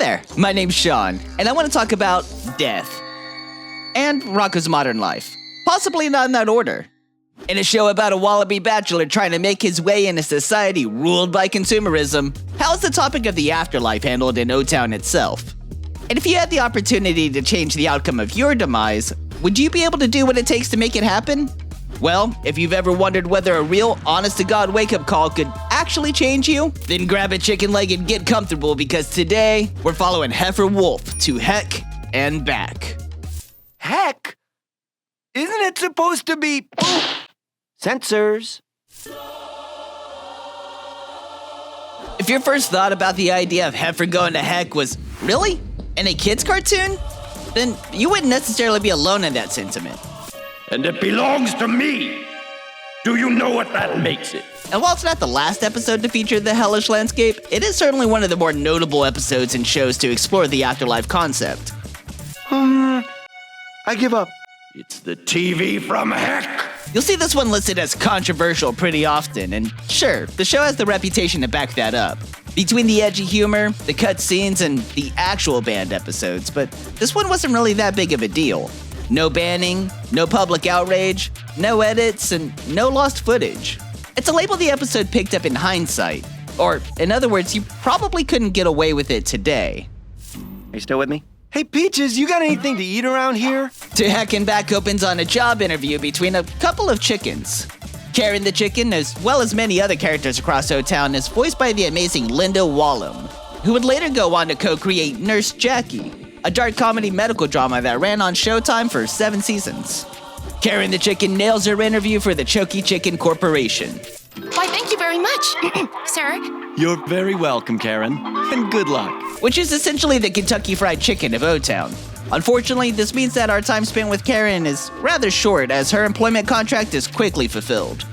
there, my name's Sean, and I want to talk about death. And Rocko's modern life. Possibly not in that order. In a show about a wallaby bachelor trying to make his way in a society ruled by consumerism, how is the topic of the afterlife handled in O-Town itself? And if you had the opportunity to change the outcome of your demise, would you be able to do what it takes to make it happen? Well, if you've ever wondered whether a real, honest-to-God wake-up call could actually change you, then grab a chicken leg and get comfortable because today, we're following Heffer Wolf to heck and back. Heck? Isn't it supposed to be... Censors. If your first thought about the idea of Heffer going to heck was, really? In a kid's cartoon? Then you wouldn't necessarily be alone in that sentiment. And it belongs to me. Do you know what that makes it? And while it's not the last episode to feature the hellish landscape, it is certainly one of the more notable episodes in shows to explore the afterlife concept. I give up. It's the TV from heck. You'll see this one listed as controversial pretty often, and sure, the show has the reputation to back that up. Between the edgy humor, the cut scenes, and the actual banned episodes, but this one wasn't really that big of a deal. No banning, no public outrage, no edits, and no lost footage. It's a label the episode picked up in hindsight. Or, in other words, you probably couldn't get away with it today. Are you still with me? Hey, Peaches, you got anything to eat around here? To Heck and Back opens on a job interview between a couple of chickens. Karen the chicken, as well as many other characters across O-Town, is voiced by the amazing Linda Wallum, who would later go on to co-create Nurse Jackie, a dark comedy medical drama that ran on Showtime for 7 seasons. Karen the chicken nails her interview for the Chokey Chicken Corporation. Why, thank you very much, sir. You're very welcome, Karen, and good luck. Which is essentially the Kentucky Fried Chicken of O-Town. Unfortunately, this means that our time spent with Karen is rather short as her employment contract is quickly fulfilled.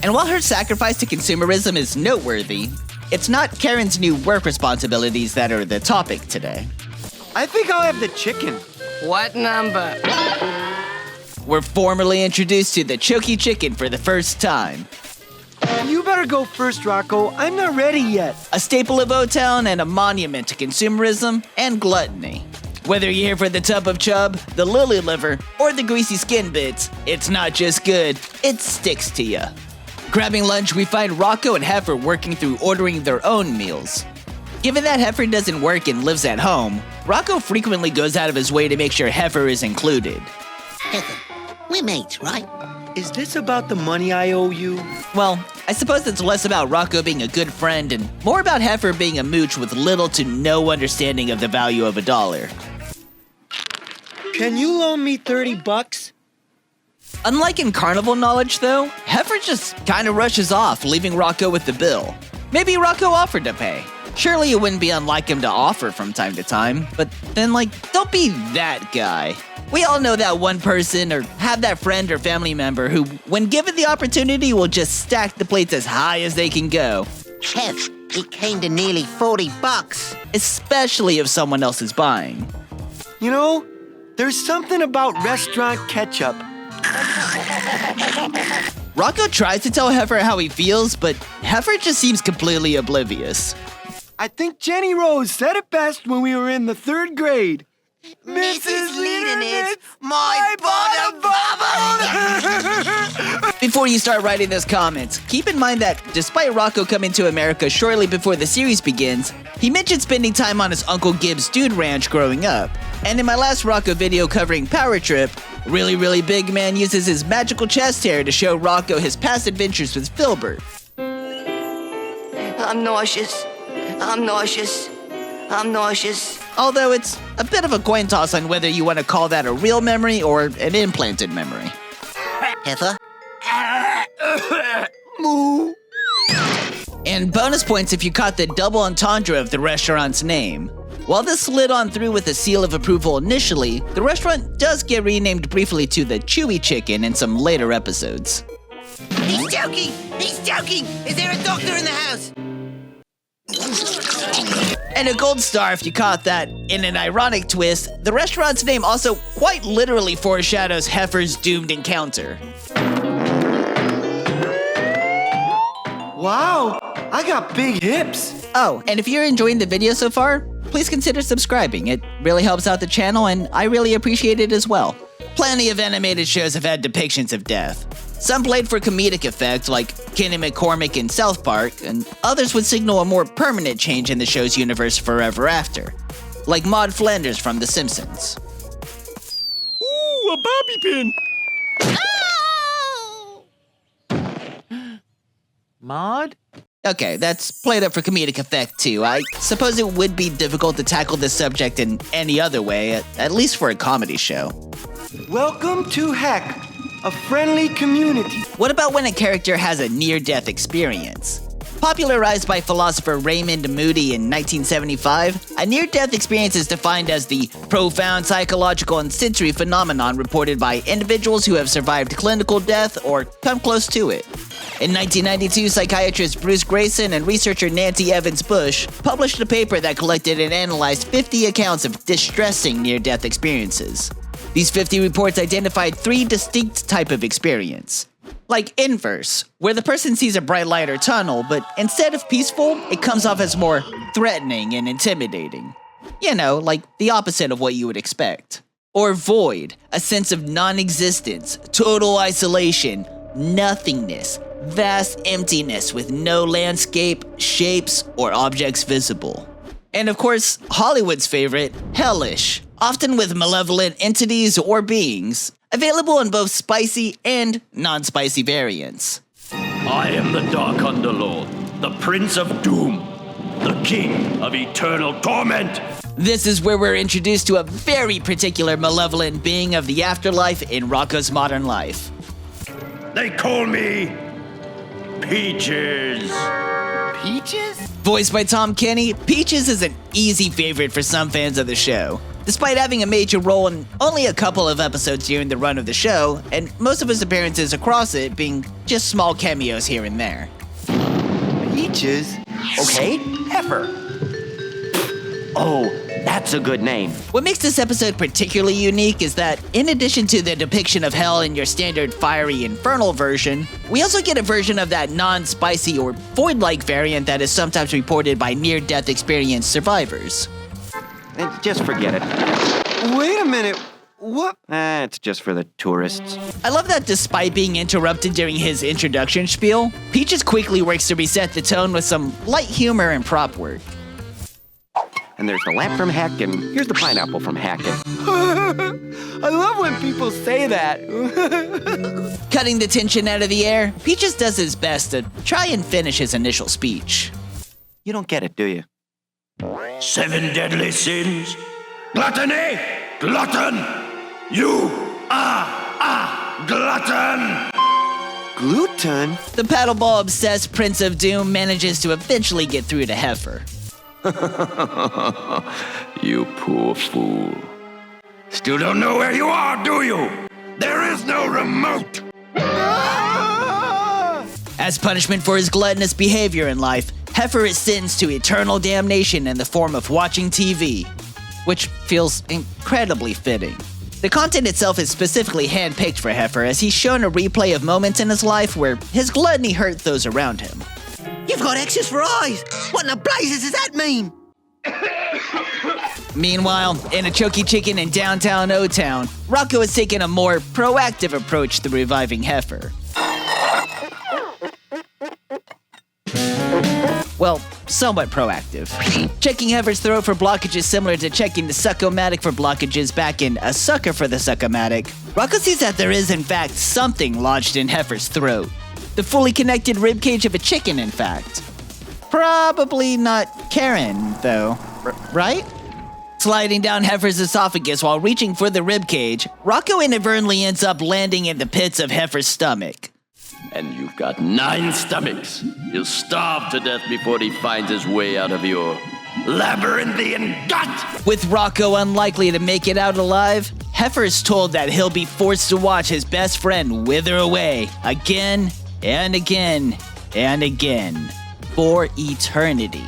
And while her sacrifice to consumerism is noteworthy, it's not Karen's new work responsibilities that are the topic today. I think I'll have the chicken. What number? We're formally introduced to the Chokey Chicken for the first time. You better go first, Rocko. I'm not ready yet. A staple of O-Town and a monument to consumerism and gluttony. Whether you're here for the tub of chub, the lily liver, or the greasy skin bits, it's not just good, it sticks to you. Grabbing lunch, we find Rocko and Heffer working through ordering their own meals. Given that Heffer doesn't work and lives at home, Rocko frequently goes out of his way to make sure Heffer is included. Heffer, we're mates, right? Is this about the money I owe you? Well, I suppose it's less about Rocko being a good friend and more about Heffer being a mooch with little to no understanding of the value of $1. Can you loan me $30? Unlike in carnival knowledge, though, Heffer just kinda rushes off, leaving Rocko with the bill. Maybe Rocko offered to pay. Surely it wouldn't be unlike him to offer from time to time, but then, don't be that guy. We all know that one person or have that friend or family member who, when given the opportunity, will just stack the plates as high as they can go. Chev, it came to nearly $40. Especially if someone else is buying. You know, there's something about restaurant ketchup. Rocko tries to tell Heffer how he feels, but Heffer just seems completely oblivious. I think Jenny Rose said it best when we were in the 3rd grade. Mrs. Leadenitz, my bottom bubble! Before you start writing those comments, keep in mind that despite Rocko coming to America shortly before the series begins, he mentioned spending time on his Uncle Gibb's Dude Ranch growing up. And in my last Rocko video covering Power Trip, Really Big Man uses his magical chest hair to show Rocko his past adventures with Filbert. I'm nauseous. I'm nauseous. I'm nauseous. Although it's a bit of a coin toss on whether you want to call that a real memory or an implanted memory. Heffer? Moo. And bonus points if you caught the double entendre of the restaurant's name. While this slid on through with a seal of approval initially, the restaurant does get renamed briefly to the Chewy Chicken in some later episodes. He's joking! He's joking! Is there a doctor in the house? And a gold star if you caught that. In an ironic twist, the restaurant's name also quite literally foreshadows Heffer's doomed encounter. Wow, I got big hips. Oh, and if you're enjoying the video so far, please consider subscribing. It really helps out the channel, and I really appreciate it as well. Plenty of animated shows have had depictions of death. Some played for comedic effect, like Kenny McCormick in South Park, and others would signal a more permanent change in the show's universe forever after, like Maude Flanders from The Simpsons. Ooh, a bobby pin! Maud? Okay, that's played up for comedic effect too. I suppose it would be difficult to tackle this subject in any other way, at least for a comedy show. Welcome to Heck, a friendly community. What about when a character has a near-death experience? Popularized by philosopher Raymond Moody in 1975, a near-death experience is defined as the profound psychological and sensory phenomenon reported by individuals who have survived clinical death or come close to it. In 1992, psychiatrist Bruce Grayson and researcher Nancy Evans Bush published a paper that collected and analyzed 50 accounts of distressing near-death experiences. These 50 reports identified 3 distinct types of experience. Like inverse, where the person sees a bright light or tunnel, but instead of peaceful, it comes off as more threatening and intimidating. You know, like the opposite of what you would expect. Or void, a sense of non-existence, total isolation, nothingness, vast emptiness with no landscape, shapes, or objects visible. And of course, Hollywood's favorite, hellish, often with malevolent entities or beings, available in both spicy and non-spicy variants. I am the Dark Underlord, the Prince of Doom, the King of Eternal Torment. This is where we're introduced to a very particular malevolent being of the afterlife in Rocko's modern life. They call me Peaches. Peaches? Voiced by Tom Kenny, Peaches is an easy favorite for some fans of the show. Despite having a major role in only a couple of episodes during the run of the show, and most of his appearances across it being just small cameos here and there. Peaches? Okay, Heffer. Oh, that's a good name. What makes this episode particularly unique is that, in addition to the depiction of hell in your standard fiery infernal version, we also get a version of that non-spicy or void-like variant that is sometimes reported by near-death experience survivors. Just forget it. Wait a minute. What? It's just for the tourists. I love that despite being interrupted during his introduction spiel, Peaches quickly works to reset the tone with some light humor and prop work. And there's the lamp from Heck, and here's the pineapple from Hackett. I love when people say that. Cutting the tension out of the air, Peaches does his best to try and finish his initial speech. You don't get it, do you? 7 deadly sins. Gluttony, glutton. You are a glutton. Gluten? The paddleball-obsessed Prince of Doom manages to eventually get through to Heffer. You poor fool. Still don't know where you are, do you? There is no remote. As punishment for his gluttonous behavior in life, Heffer is sentenced to eternal damnation in the form of watching TV, which feels incredibly fitting. The content itself is specifically handpicked for Heffer, as he's shown a replay of moments in his life where his gluttony hurt those around him. You've got X's for eyes. What in the blazes does that mean? Meanwhile, in a Chokey Chicken in downtown O-Town, Rocko has taken a more proactive approach to reviving Heffer. Well, somewhat proactive. Checking Heffer's throat for blockages similar to checking the Suckomatic for blockages back in A Sucker for the Suckomatic, Rocko sees that there is in fact something lodged in Heffer's throat. The fully connected ribcage of a chicken, in fact. Probably not Karen, though, right? Sliding down Heffer's esophagus while reaching for the ribcage, Rocko inadvertently ends up landing in the pits of Heffer's stomach. And you've got 9 stomachs. He'll starve to death before he finds his way out of your labyrinthian gut. With Rocko unlikely to make it out alive, Heffer is told that he'll be forced to watch his best friend wither away again and again and again for eternity.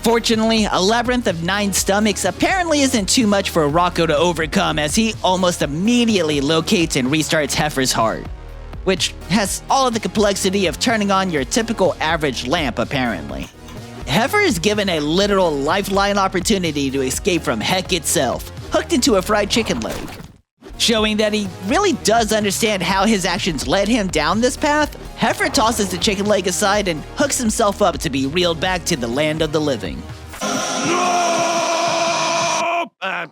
Fortunately, a labyrinth of 9 stomachs apparently isn't too much for Rocko to overcome, as he almost immediately locates and restarts Heffer's heart. which has all of the complexity of turning on your typical average lamp, apparently. Heffer is given a literal lifeline opportunity to escape from heck itself, hooked into a fried chicken leg. Showing that he really does understand how his actions led him down this path, Heffer tosses the chicken leg aside and hooks himself up to be reeled back to the land of the living.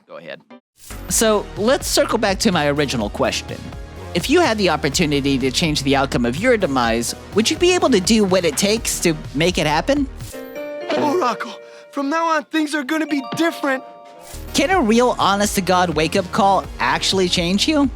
Go ahead. So let's circle back to my original question. If you had the opportunity to change the outcome of your demise, would you be able to do what it takes to make it happen? Oh, Rocko, from now on, things are gonna be different. Can a real honest-to-God wake-up call actually change you?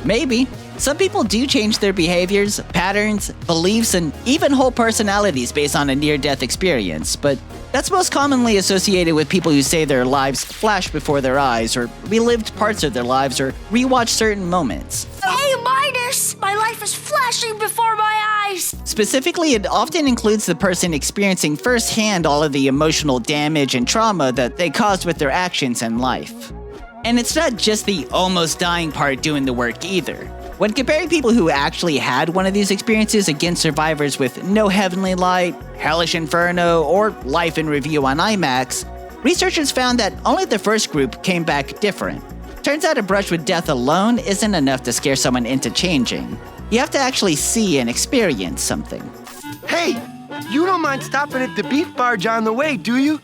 Maybe. Some people do change their behaviors, patterns, beliefs, and even whole personalities based on a near-death experience, but that's most commonly associated with people who say their lives flashed before their eyes, or relived parts of their lives, or rewatched certain moments. Hey, Midas! My life is flashing before my eyes! Specifically, it often includes the person experiencing firsthand all of the emotional damage and trauma that they caused with their actions in life. And it's not just the almost dying part doing the work either. When comparing people who actually had one of these experiences against survivors with no heavenly light, hellish inferno, or life in review on IMAX, researchers found that only the first group came back different. Turns out a brush with death alone isn't enough to scare someone into changing. You have to actually see and experience something. Hey, you don't mind stopping at the beef barge on the way, do you?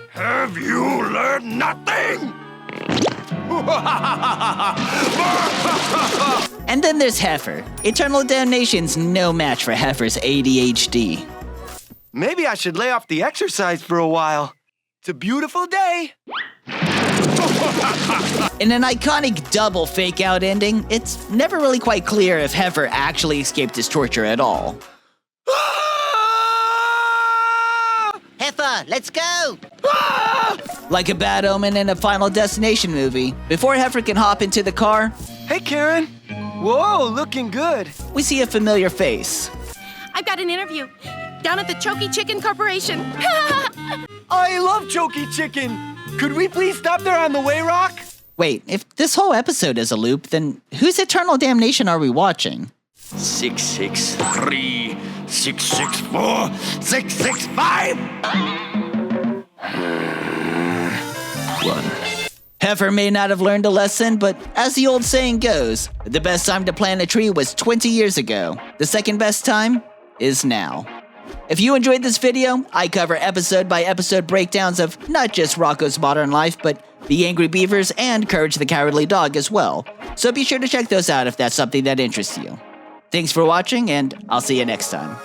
Have you learned nothing? And then there's Heffer. Eternal Damnation's no match for Heffer's ADHD. Maybe I should lay off the exercise for a while. It's a beautiful day. In an iconic double fake-out ending, it's never really quite clear if Heffer actually escaped his torture at all. Heffer, let's go! Like a bad omen in a Final Destination movie, before Heffer can hop into the car, Hey, Karen. Whoa, looking good. we see a familiar face. I've got an interview down at the Chokey Chicken Corporation. I love Chokey Chicken. Could we please stop there on the way, Rock? Wait, if this whole episode is a loop, then whose Eternal Damnation are we watching? 663, 664, 665. One. Heffer may not have learned a lesson, but as the old saying goes, the best time to plant a tree was 20 years ago. The second best time is now. If you enjoyed this video, I cover episode by episode breakdowns of not just Rocko's Modern Life, but The Angry Beavers and Courage the Cowardly Dog as well. So be sure to check those out if that's something that interests you. Thanks for watching, and I'll see you next time.